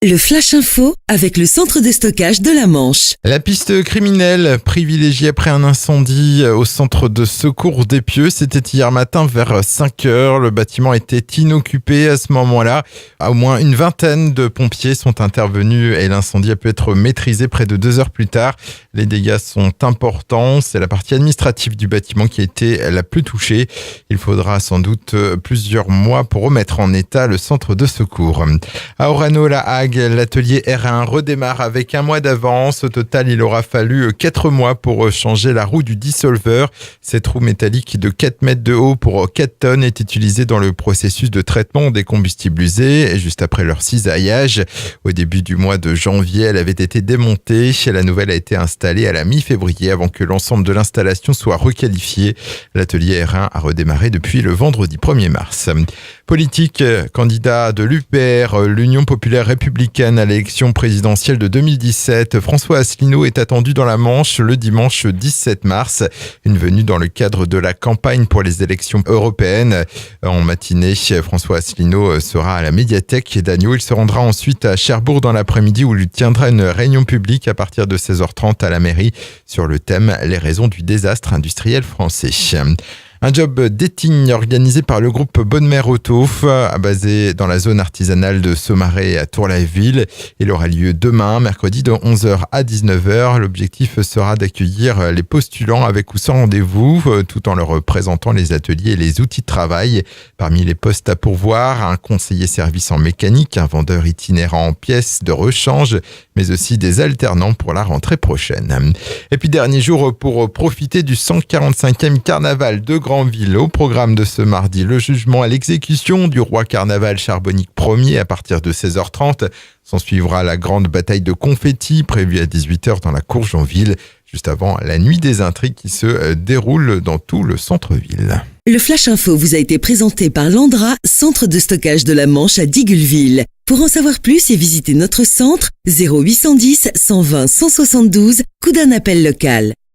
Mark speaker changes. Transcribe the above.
Speaker 1: Le Flash Info avec le centre de stockage de la Manche.
Speaker 2: La piste criminelle privilégiée après un incendie au centre de secours d'Épieux, c'était hier matin vers 5 heures. Le bâtiment était inoccupé à ce moment-là. Au moins une vingtaine de pompiers sont intervenus et l'incendie a pu être maîtrisé près de 2 heures plus tard. Les dégâts sont importants. C'est la partie administrative du bâtiment qui a été la plus touchée. Il faudra sans doute plusieurs mois pour remettre en état le centre de secours. À Orano-la-Hague, l'atelier R1 redémarre avec un mois d'avance. Au total, il aura fallu 4 mois pour changer la roue du dissolveur. Cette roue métallique de 4 mètres de haut pour 4 tonnes est utilisée dans le processus de traitement des combustibles usés. Et juste après leur cisaillage, au début du mois de janvier, elle avait été démontée. La nouvelle a été installée à la mi-février avant que l'ensemble de l'installation soit requalifié. L'atelier R1 a redémarré depuis le vendredi 1er mars. Politique, candidat de l'UPR, l'Union populaire républicaine à l'élection présidentielle de 2017, François Asselineau est attendu dans la Manche le dimanche 17 mars. Une venue dans le cadre de la campagne pour les élections européennes. En matinée, François Asselineau sera à la médiathèque d'Agneaux. Il se rendra ensuite à Cherbourg dans l'après-midi où il tiendra une réunion publique à partir de 16h30 à la mairie sur le thème « Les raisons du désastre industriel français ». Un job dating organisé par le groupe Bonne Mère Auto, basé dans la zone artisanale de Saumarez à Tour-la-Ville. Il aura lieu demain, mercredi, de 11h à 19h. L'objectif sera d'accueillir les postulants avec ou sans rendez-vous, tout en leur présentant les ateliers et les outils de travail. Parmi les postes à pourvoir, un conseiller service en mécanique, un vendeur itinérant en pièces de rechange, mais aussi des alternants pour la rentrée prochaine. Et puis dernier jour pour profiter du 145e carnaval de Grandville. Au programme de ce mardi, le jugement à l'exécution du roi carnaval Charbonnic Ier à partir de 16h30. S'en suivra la grande bataille de confettis prévue à 18h dans la cour Jeanville, juste avant la nuit des intrigues qui se déroule dans tout le centre-ville.
Speaker 1: Le Flash Info vous a été présenté par Landra, centre de stockage de la Manche à Digulleville. Pour en savoir plus et visiter notre centre, 0810 120 172, coup d'un appel local.